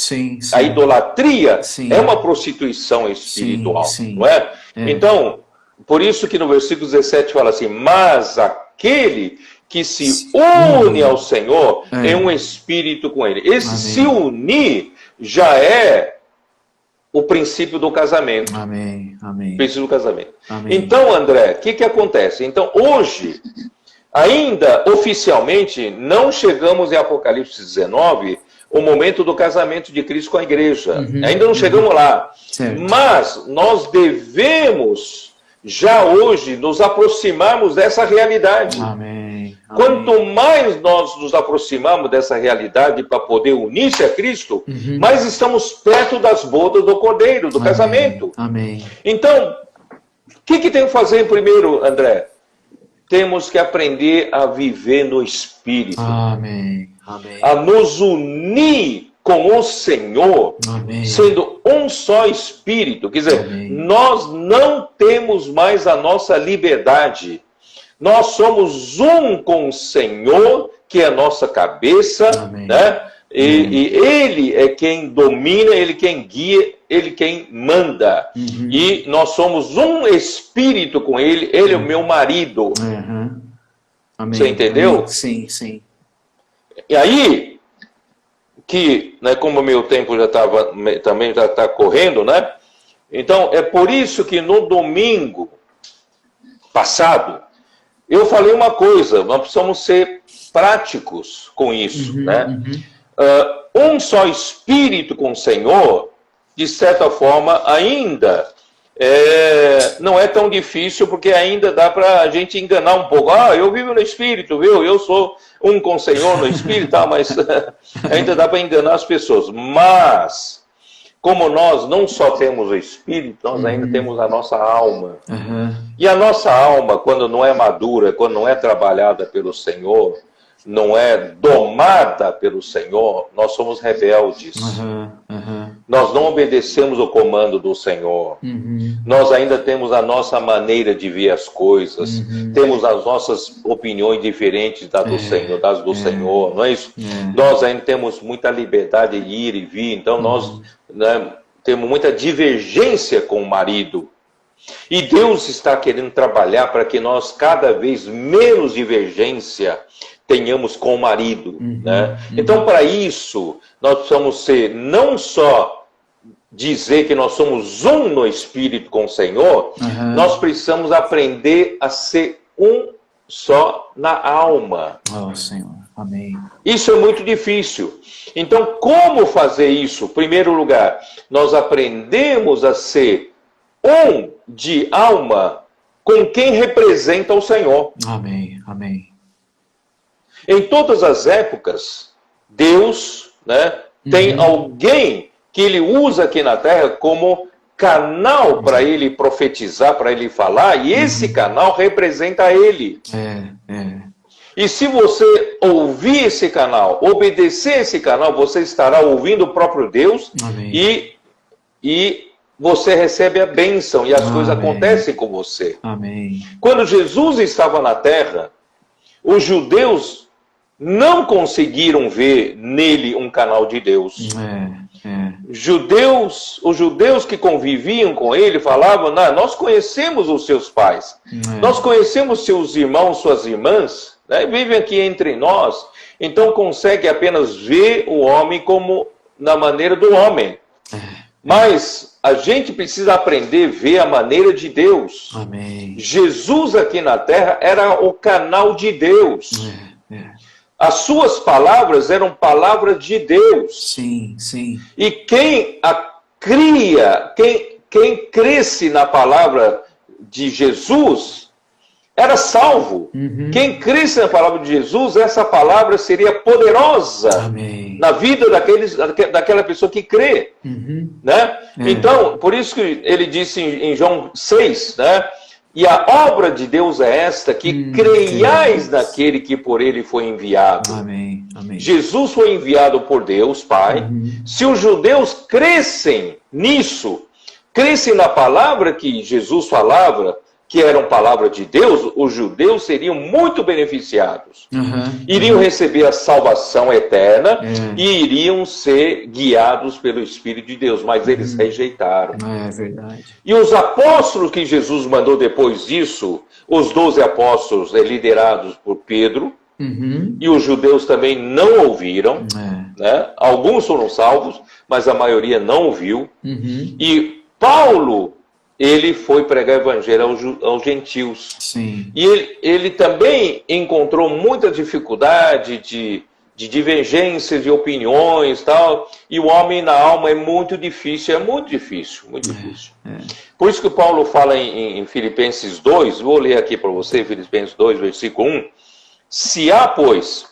S1: A idolatria é uma prostituição espiritual, não é? Então, por isso que no versículo 17 fala assim: mas aquele que se une ao Senhor é um espírito com ele. Esse se unir já é o princípio do casamento. O princípio do casamento. Então, André, o que acontece? Então, hoje, ainda oficialmente, não chegamos em Apocalipse 19, o momento do casamento de Cristo com a igreja. Ainda não chegamos lá. Mas nós devemos, já hoje, nos aproximarmos dessa realidade. Quanto mais nós nos aproximamos dessa realidade para poder unir-se a Cristo, mais estamos perto das bodas do Cordeiro, do casamento. Então, o que tem que fazer primeiro, André? Temos que aprender a viver no Espírito. A nos unir com o Senhor, sendo um só Espírito. Quer dizer, nós não temos mais a nossa liberdade. Nós somos um com o Senhor, que é a nossa cabeça, né? E Ele é quem domina, Ele quem guia, Ele quem manda. E nós somos um espírito com Ele, Ele é o meu marido. Você entendeu?
S2: Sim.
S1: E aí, que, né, como o meu tempo também já está correndo, né? Então, é por isso que no domingo passado, eu falei uma coisa: nós precisamos ser práticos com isso, né? Um só espírito com o Senhor, de certa forma, ainda não é tão difícil, porque ainda dá para a gente enganar um pouco. Eu vivo no Espírito, viu? Eu sou um com o Senhor no Espírito, mas ainda dá para enganar as pessoas. Mas, como nós não só temos o Espírito, nós ainda temos a nossa alma. E a nossa alma, quando não é madura, quando não é trabalhada pelo Senhor, não é domada pelo Senhor, nós somos rebeldes. Nós não obedecemos o comando do Senhor. Nós ainda temos a nossa maneira de ver as coisas. Temos as nossas opiniões diferentes das do Senhor, não é isso? Nós ainda temos muita liberdade de ir e vir. Então nós, né, temos muita divergência com o marido. E Deus está querendo trabalhar para que nós cada vez menos divergência tenhamos com o marido, né? Então, para isso, nós precisamos ser, não só dizer que nós somos um no Espírito com o Senhor, nós precisamos aprender a ser um só na alma.
S2: Senhor, amém.
S1: Isso é muito difícil. Então, como fazer isso? Em primeiro lugar, nós aprendemos a ser um de alma com quem representa o Senhor.
S2: Amém, amém.
S1: Em todas as épocas, Deus, né, tem alguém que ele usa aqui na terra como canal para ele profetizar, para ele falar, e esse canal representa ele. E se você ouvir esse canal, obedecer esse canal, você estará ouvindo o próprio Deus.
S2: Amém.
S1: E você recebe a bênção e as coisas acontecem com você.
S2: Amém.
S1: Quando Jesus estava na terra, os judeus não conseguiram ver nele um canal de Deus. Os judeus que conviviam com ele falavam, nós conhecemos os seus pais, nós conhecemos seus irmãos, suas irmãs, né, vivem aqui entre nós, então consegue apenas ver o homem como na maneira do homem. Mas a gente precisa aprender a ver a maneira de Deus.
S2: Amém.
S1: Jesus aqui na terra era o canal de Deus. As suas palavras eram palavras de Deus.
S2: Sim, sim.
S1: E quem a cria, quem cresce na palavra de Jesus, era salvo. Quem cresce na palavra de Jesus, essa palavra seria poderosa.
S2: Amém.
S1: Na vida daquela pessoa que crê. Né? Então, por isso que ele disse em João 6, né? E a obra de Deus é esta, que creiais naquele que por ele foi enviado.
S2: Amém. Amém.
S1: Jesus foi enviado por Deus, Pai. Se os judeus crescem nisso, crescem na palavra que Jesus falava, que eram palavra de Deus, os judeus seriam muito beneficiados. Iriam receber a salvação eterna e iriam ser guiados pelo Espírito de Deus, mas eles rejeitaram.
S2: É verdade.
S1: E os apóstolos que Jesus mandou depois disso, os 12 apóstolos liderados por Pedro, e os judeus também não ouviram, né? Alguns foram salvos, mas a maioria não ouviu. E Paulo, ele foi pregar o evangelho aos gentios.
S2: Sim.
S1: E ele também encontrou muita dificuldade de divergências de opiniões e tal. E o homem na alma é muito difícil, muito difícil. Por isso que Paulo fala em Filipenses 2, vou ler aqui para você, Filipenses 2, versículo 1. Se há, pois,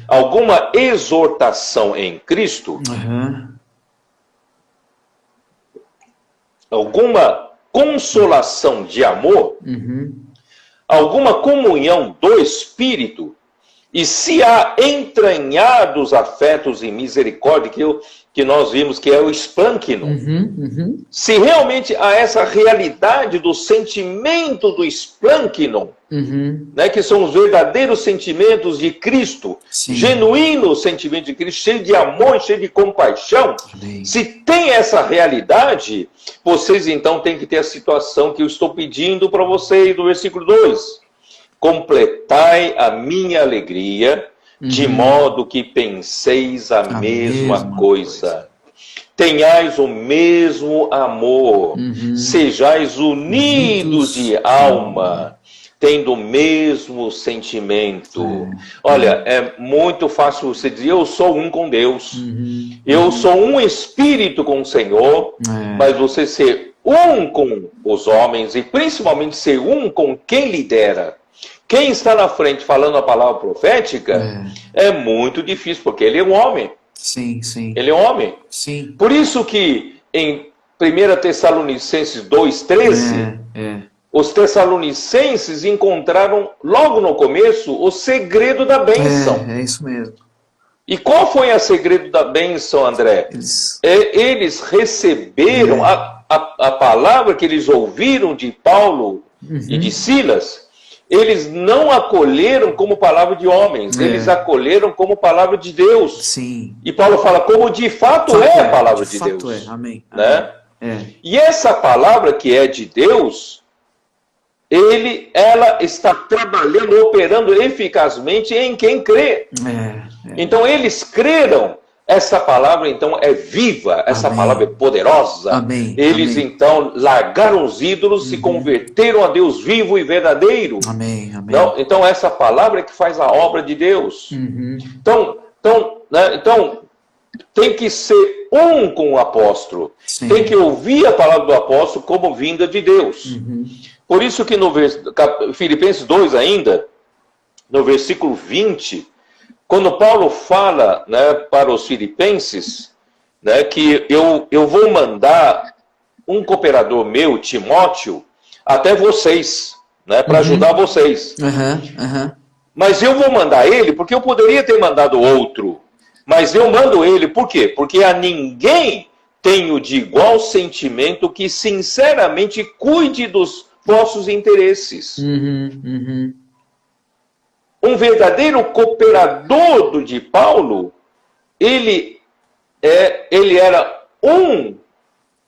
S1: alguma exortação em Cristo, alguma consolação de amor, alguma comunhão do Espírito, e se há entranhados afetos e misericórdia, que nós vimos que é o esplâncnon, se realmente há essa realidade do sentimento do esplâncnon, né, que são os verdadeiros sentimentos de Cristo, genuíno sentimento de Cristo, cheio de amor, cheio de compaixão, se tem essa realidade, vocês então têm que ter a situação que eu estou pedindo para vocês do versículo 2. Completai a minha alegria, de modo que penseis a mesma coisa. Tenhais o mesmo amor, sejais unidos de alma, tendo o mesmo sentimento. Olha, é muito fácil você dizer, eu sou um com Deus, eu sou um espírito com o Senhor, mas você ser um com os homens, e principalmente ser um com quem lidera. Quem está na frente falando a palavra profética é muito difícil, porque ele é um homem.
S2: Sim, sim.
S1: Ele é um homem.
S2: Sim.
S1: Por isso que em 1 Tessalonicenses 2,13, os tessalonicenses encontraram logo no começo o segredo da bênção.
S2: É isso mesmo.
S1: E qual foi o segredo da bênção, André? Eles receberam a palavra que eles ouviram de Paulo e de Silas. Eles não acolheram como palavra de homens, eles acolheram como palavra de Deus.
S2: Sim.
S1: E Paulo fala, como de fato é a palavra de Deus.
S2: Amém.
S1: Né? E essa palavra que é de Deus, ela está trabalhando, operando eficazmente em quem crê. Então eles creram. Essa palavra, então, é viva, essa palavra é poderosa. Eles, então, largaram os ídolos, se converteram a Deus vivo e verdadeiro. Então, essa palavra é que faz a obra de Deus. Então, tem que ser um com o apóstolo.
S2: Sim.
S1: Tem que ouvir a palavra do apóstolo como vinda de Deus. Por isso que no Filipenses 2 ainda, no versículo 20, quando Paulo fala, né, para os filipenses, né, que eu vou mandar um cooperador meu, Timóteo, até vocês, né, para ajudar vocês. Mas eu vou mandar ele porque eu poderia ter mandado outro. Mas eu mando ele por quê? Porque a ninguém tenho de igual sentimento que sinceramente cuide dos vossos interesses. Um verdadeiro cooperador de Paulo, ele era um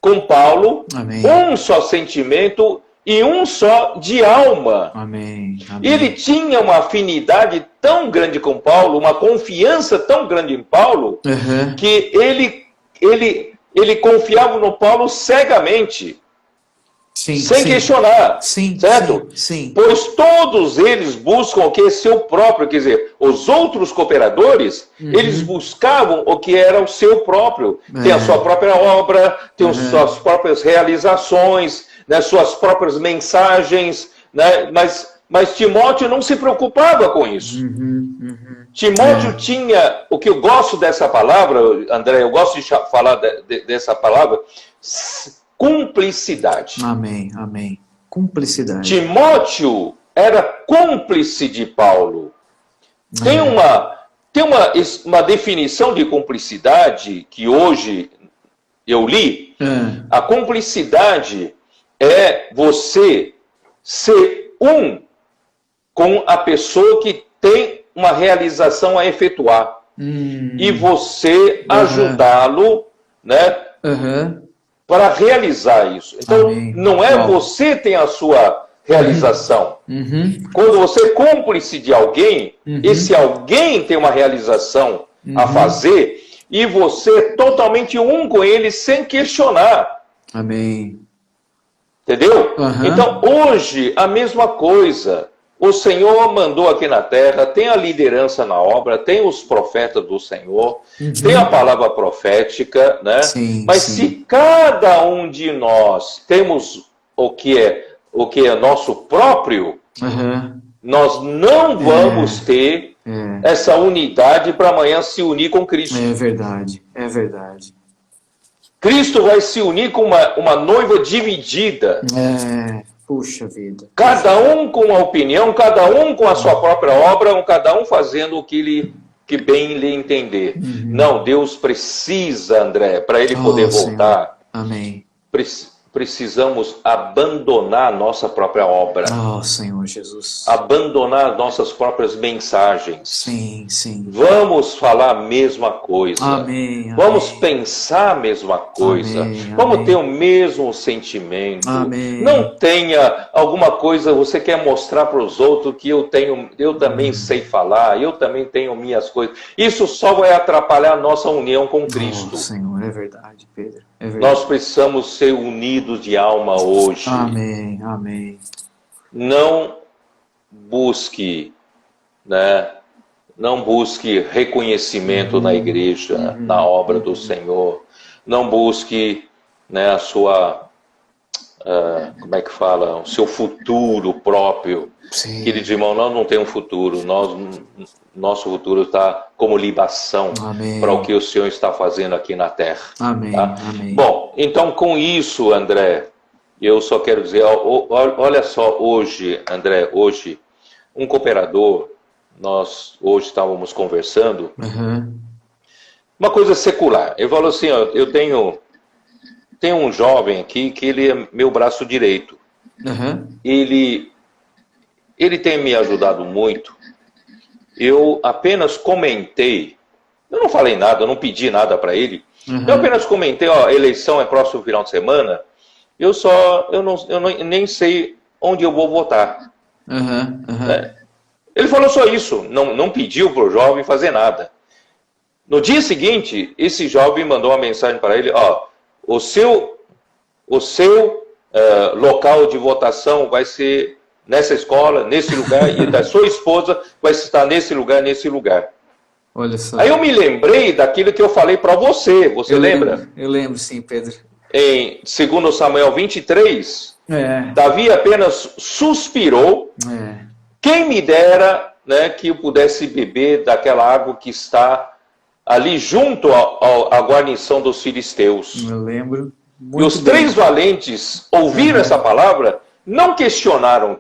S1: com Paulo,
S2: Amém.
S1: um só sentimento e um só de alma.
S2: Amém. Amém.
S1: Ele tinha uma afinidade tão grande com Paulo, uma confiança tão grande em Paulo, que ele confiava no Paulo cegamente.
S2: Sim,
S1: sem
S2: sim.
S1: questionar,
S2: Sim,
S1: certo?
S2: sim.
S1: Pois todos eles buscam o que é seu próprio, quer dizer, os outros cooperadores, eles buscavam o que era o seu próprio. Tem a sua própria obra, tem as suas próprias realizações, né, suas próprias mensagens, né, mas Timóteo não se preocupava com isso. Timóteo tinha, o que eu gosto dessa palavra, André, eu gosto de falar dessa palavra, cumplicidade.
S2: Amém, amém. Cumplicidade.
S1: Timóteo era cúmplice de Paulo. Tem uma definição de cumplicidade que hoje eu li. A cumplicidade é você ser um com a pessoa que tem uma realização a efetuar. E você ajudá-lo, né? Para realizar isso. Então,
S2: Amém.
S1: não é você tem a sua realização. Quando você é cúmplice de alguém, esse alguém tem uma realização a fazer e você é totalmente um com ele sem questionar.
S2: Amém.
S1: Entendeu? Então, hoje, a mesma coisa. O Senhor mandou aqui na terra, tem a liderança na obra, tem os profetas do Senhor, tem a palavra profética, né?
S2: Sim,
S1: mas
S2: sim.
S1: se cada um de nós temos o que é nosso próprio, nós não vamos ter essa unidade para amanhã se unir com Cristo.
S2: É verdade, é verdade.
S1: Cristo vai se unir com uma noiva dividida.
S2: Puxa vida.
S1: Cada um com a opinião, cada um com a sua própria obra, cada um fazendo o que bem lhe entender. Não, Deus precisa, André, para ele poder voltar.
S2: Senhor. Amém.
S1: Precisamos abandonar a nossa própria obra.
S2: Senhor Jesus.
S1: Abandonar nossas próprias mensagens.
S2: Sim, sim.
S1: Vamos falar a mesma coisa.
S2: Amém.
S1: Vamos pensar a mesma coisa. Vamos ter o mesmo sentimento.
S2: Amém.
S1: Não tenha alguma coisa, você quer mostrar para os outros que eu também sei falar, eu também tenho minhas coisas. Isso só vai atrapalhar a nossa união com Cristo.
S2: Senhor, é verdade, Pedro. É verdade.
S1: Nós precisamos ser unidos de alma hoje.
S2: Amém, amém.
S1: Não busque, né? Não busque reconhecimento na igreja, na obra do Senhor. Não busque, né, a sua, como é que fala, o seu futuro próprio.
S2: Sim.
S1: Queridos irmãos, nós não temos um futuro. Nosso futuro está como libação para o que o Senhor está fazendo aqui na terra.
S2: Amém,
S1: tá?
S2: amém.
S1: Bom, então com isso, André, eu só quero dizer, olha só hoje, André, hoje, um cooperador, nós hoje estávamos conversando, uma coisa secular. Ele falou assim, ó, eu tenho um jovem aqui que ele é meu braço direito. Ele tem me ajudado muito. Eu apenas comentei, eu não falei nada, eu não pedi nada para ele. Eu apenas comentei, ó, a eleição é próximo final de semana, eu nem sei onde eu vou votar. Ele falou só isso, não pediu para o jovem fazer nada. No dia seguinte, esse jovem mandou uma mensagem para ele, ó, o seu local de votação vai ser nessa escola, nesse lugar, e da sua esposa vai estar nesse lugar, nesse lugar.
S2: Olha só.
S1: Aí eu me lembrei daquilo que eu falei para você. Você lembra?
S2: Eu lembro, sim, Pedro.
S1: Em 2 Samuel 23,
S2: É,
S1: Davi apenas suspirou.
S2: é.
S1: Quem me dera, né, que eu pudesse beber daquela água que está ali junto à guarnição dos filisteus.
S2: Eu lembro.
S1: E os três valentes ouviram essa palavra, não questionaram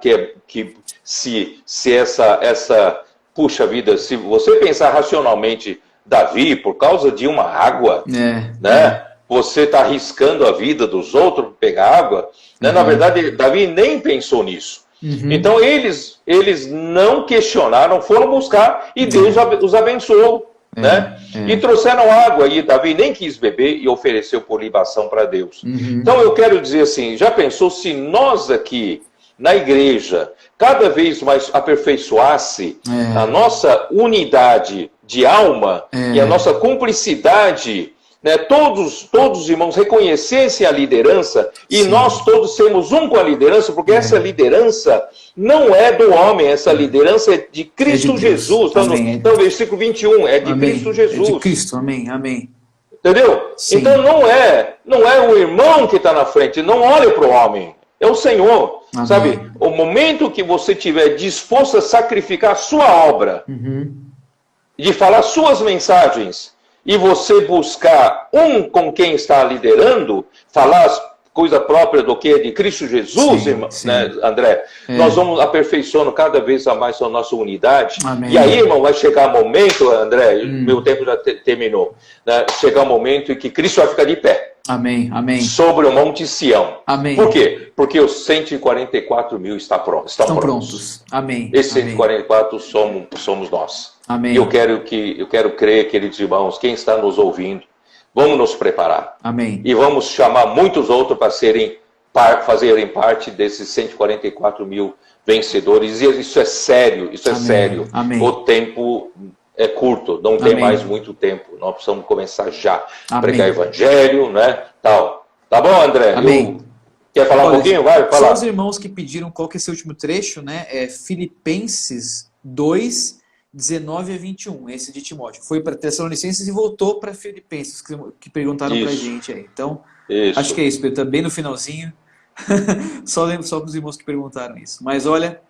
S1: se essa... Puxa vida, se você pensar racionalmente, Davi, por causa de uma água, né? Você está arriscando a vida dos outros para pegar água. Né? Na verdade, Davi nem pensou nisso. Então, eles não questionaram, foram buscar e Deus os abençoou. Né? E trouxeram água e Davi nem quis beber e ofereceu por libação para Deus. Então, eu quero dizer assim, já pensou se nós aqui, na igreja, cada vez mais aperfeiçoasse a nossa unidade de alma e a nossa cumplicidade, né? Todos os irmãos reconhecessem a liderança e nós todos sermos um com a liderança, porque essa liderança não é do homem, essa liderança é de Cristo Jesus. Então, versículo 21, é de Cristo Jesus.
S2: É de Cristo, amém, amém.
S1: Entendeu? Sim. Então não é o irmão que está na frente, não olhe para o homem, é o Senhor. Amém. Sabe, o momento que você estiver disposto a sacrificar a sua obra, de falar suas mensagens, e você buscar com quem está liderando, falar coisa própria do que é de Cristo Jesus, né, André? Nós vamos aperfeiçoando cada vez mais a nossa unidade. Amém. E aí, irmão, vai chegar um momento, André, meu tempo já terminou, né, chegar um momento em que Cristo vai ficar de pé.
S2: Amém, amém.
S1: Sobre o Monte Sião.
S2: Amém.
S1: Por quê? Porque os 144 mil estão prontos.
S2: Amém.
S1: Esses 144 somos nós.
S2: Amém.
S1: E eu quero crer, queridos irmãos, quem está nos ouvindo, vamos nos preparar.
S2: Amém.
S1: E vamos chamar muitos outros para fazerem parte desses 144 mil vencedores. E isso é sério, isso é sério.
S2: Amém.
S1: O tempo é curto, não tem mais muito tempo. Nós precisamos começar já a pregar evangelho, né? Tal. Tá bom, André?
S2: Amém.
S1: Quer falar um pouquinho? Vai, fala.
S2: Só os irmãos que pediram qual que é esse último trecho, né? É Filipenses 2, 19 a 21, esse de Timóteo. Foi para Tessalonicenses e voltou para Filipenses, que perguntaram para a gente aí. Então, acho que é isso, Pedro. Tá bem no finalzinho. Só lembro só para os irmãos que perguntaram isso. Mas olha,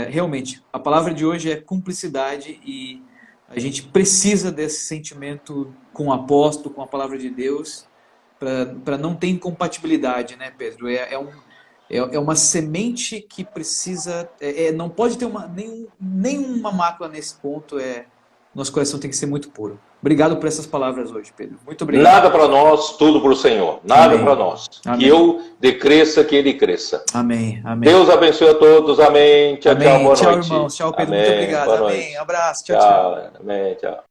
S2: realmente, a palavra de hoje é cumplicidade e a gente precisa desse sentimento com o apóstolo, com a palavra de Deus, para não ter incompatibilidade, né, Pedro? É uma semente que precisa... não pode ter nenhuma mácula nesse ponto. Nosso coração tem que ser muito puro. Obrigado por essas palavras hoje, Pedro. Muito obrigado.
S1: Nada para nós, tudo para o Senhor. Nada para nós. Amém. Que eu decresça, que Ele cresça.
S2: Amém. Amém.
S1: Deus abençoe a todos. Amém. Tchau, tchau. Boa noite.
S2: Tchau, irmãos. Tchau, Pedro.
S1: Amém.
S2: Muito obrigado.
S1: Boa
S2: Amém.
S1: Noite.
S2: Abraço. Tchau, tchau.
S1: Amém. Tchau.